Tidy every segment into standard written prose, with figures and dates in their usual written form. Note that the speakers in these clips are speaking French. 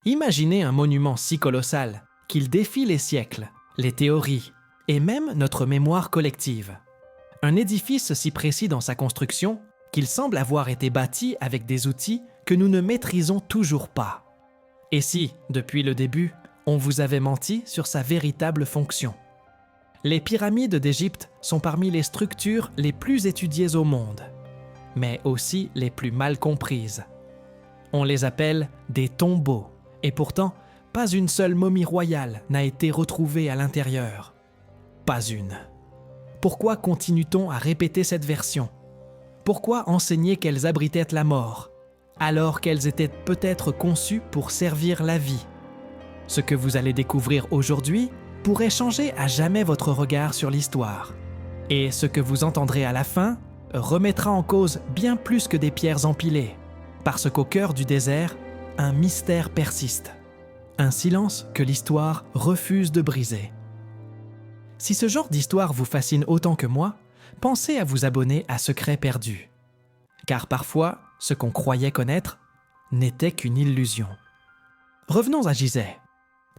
Imaginez un monument si colossal qu'il défie les siècles, les théories et même notre mémoire collective. Un édifice si précis dans sa construction qu'il semble avoir été bâti avec des outils que nous ne maîtrisons toujours pas. Et si, depuis le début, on vous avait menti sur sa véritable fonction? Les pyramides d'Égypte sont parmi les structures les plus étudiées au monde, mais aussi les plus mal comprises. On les appelle des tombeaux, et pourtant, pas une seule momie royale n'a été retrouvée à l'intérieur. Pas une. Pourquoi continue-t-on à répéter cette version? Pourquoi enseigner qu'elles abritaient la mort, alors qu'elles étaient peut-être conçues pour servir la vie? Ce que vous allez découvrir aujourd'hui pourrait changer à jamais votre regard sur l'histoire. Et ce que vous entendrez à la fin remettra en cause bien plus que des pierres empilées, parce qu'au cœur du désert, un mystère persiste. Un silence que l'histoire refuse de briser. Si ce genre d'histoire vous fascine autant que moi, pensez à vous abonner à Secrets perdus. Car parfois, ce qu'on croyait connaître n'était qu'une illusion. Revenons à Gizeh.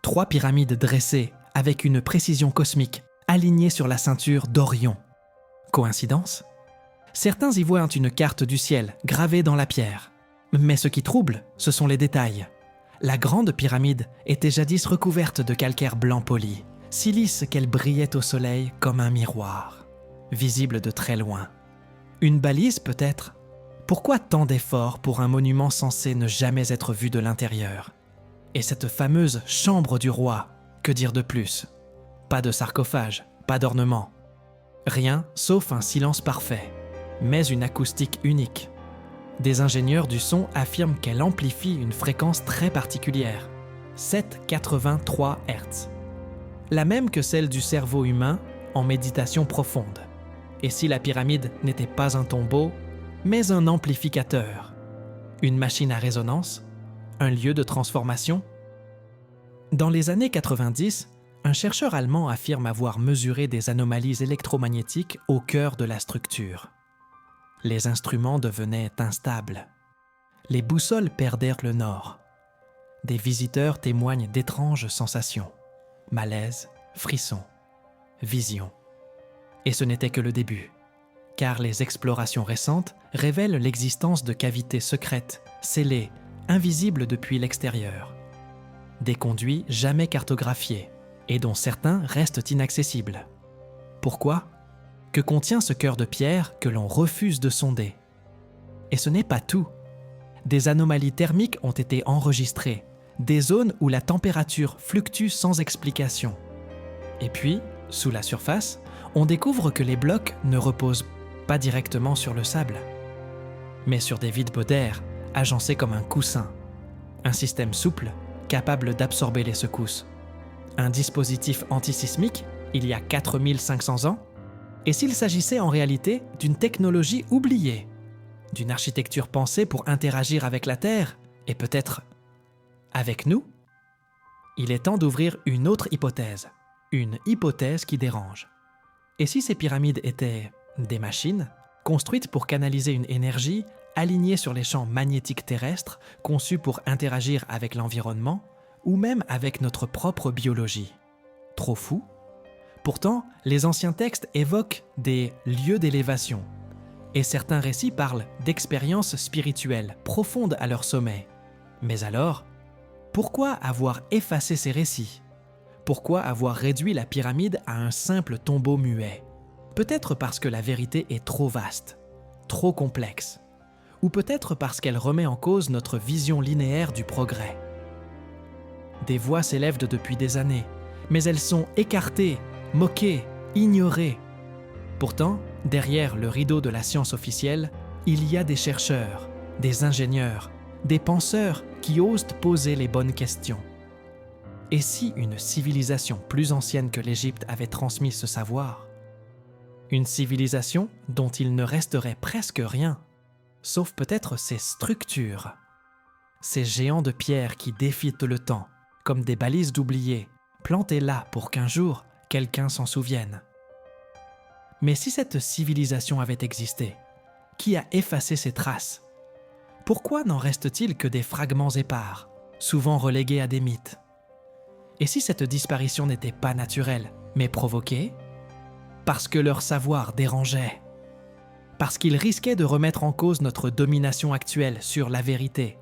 3 pyramides dressées avec une précision cosmique, alignées sur la ceinture d'Orion. Coïncidence? Certains y voient une carte du ciel gravée dans la pierre. Mais ce qui trouble, ce sont les détails. La grande pyramide était jadis recouverte de calcaire blanc poli, si lisse qu'elle brillait au soleil comme un miroir, visible de très loin. Une balise peut-être? Pourquoi tant d'efforts pour un monument censé ne jamais être vu de l'intérieur? Et cette fameuse chambre du roi, que dire de plus? Pas de sarcophage, pas d'ornement. Rien sauf un silence parfait, mais une acoustique unique. Des ingénieurs du son affirment qu'elle amplifie une fréquence très particulière, 783 Hz. La même que celle du cerveau humain en méditation profonde. Et si la pyramide n'était pas un tombeau, mais un amplificateur, une machine à résonance, un lieu de transformation? Dans les années 90, un chercheur allemand affirme avoir mesuré des anomalies électromagnétiques au cœur de la structure. Les instruments devenaient instables. Les boussoles perdèrent le nord. Des visiteurs témoignent d'étranges sensations. Malaise, frissons, visions. Et ce n'était que le début, car les explorations récentes révèlent l'existence de cavités secrètes, scellées, invisibles depuis l'extérieur. Des conduits jamais cartographiés, et dont certains restent inaccessibles. Pourquoi? Que contient ce cœur de pierre que l'on refuse de sonder? Et ce n'est pas tout. Des anomalies thermiques ont été enregistrées, des zones où la température fluctue sans explication. Et puis, sous la surface, on découvre que les blocs ne reposent pas directement sur le sable, mais sur des vides d'air agencés comme un coussin. Un système souple, capable d'absorber les secousses. Un dispositif antisismique, il y a 4500 ans? Et s'il s'agissait en réalité d'une technologie oubliée, d'une architecture pensée pour interagir avec la Terre, et peut-être avec nous? Il est temps d'ouvrir une autre hypothèse, une hypothèse qui dérange. Et si ces pyramides étaient des machines, construites pour canaliser une énergie alignée sur les champs magnétiques terrestres, conçues pour interagir avec l'environnement, ou même avec notre propre biologie? Trop fou? Pourtant, les anciens textes évoquent des lieux d'élévation, et certains récits parlent d'expériences spirituelles profondes à leur sommet. Mais alors, pourquoi avoir effacé ces récits? Pourquoi avoir réduit la pyramide à un simple tombeau muet? Peut-être parce que la vérité est trop vaste, trop complexe, ou peut-être parce qu'elle remet en cause notre vision linéaire du progrès. Des voix s'élèvent depuis des années, mais elles sont écartées, moquées, ignorées. Pourtant, derrière le rideau de la science officielle, il y a des chercheurs, des ingénieurs, des penseurs qui osent poser les bonnes questions. Et si une civilisation plus ancienne que l'Égypte avait transmis ce savoir? Une civilisation dont il ne resterait presque rien, sauf peut-être ses structures. Ces géants de pierre qui défient le temps, comme des balises d'oubliés, plantées là pour qu'un jour, quelqu'un s'en souvienne. Mais si cette civilisation avait existé, qui a effacé ses traces? Pourquoi n'en reste-t-il que des fragments épars, souvent relégués à des mythes. Et si cette disparition n'était pas naturelle, mais provoquée? Parce que leur savoir dérangeait. Parce qu'ils risquaient de remettre en cause notre domination actuelle sur la vérité.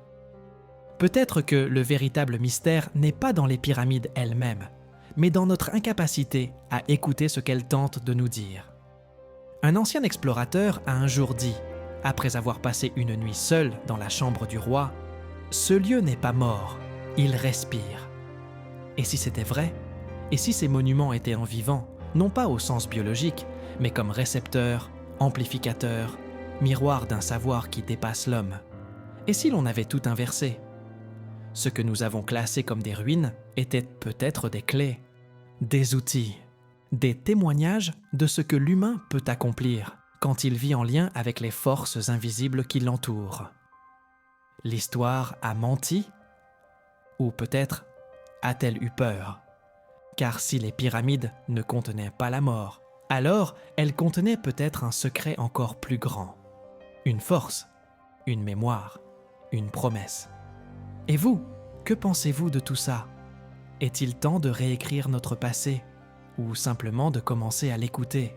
Peut-être que le véritable mystère n'est pas dans les pyramides elles-mêmes, mais dans notre incapacité à écouter ce qu'elles tentent de nous dire. Un ancien explorateur a un jour dit, après avoir passé une nuit seul dans la chambre du roi, « Ce lieu n'est pas mort, il respire. » Et si c'était vrai? Et si ces monuments étaient en vivant, non pas au sens biologique, mais comme récepteurs, amplificateurs, miroirs d'un savoir qui dépasse l'homme? Et si l'on avait tout inversé? Ce que nous avons classé comme des ruines étaient peut-être des clés, des outils, des témoignages de ce que l'humain peut accomplir quand il vit en lien avec les forces invisibles qui l'entourent. L'histoire a menti? Ou peut-être a-t-elle eu peur? Car si les pyramides ne contenaient pas la mort, alors elles contenaient peut-être un secret encore plus grand. Une force, une mémoire, une promesse. Et vous, que pensez-vous de tout ça? Est-il temps de réécrire notre passé ou simplement de commencer à l'écouter?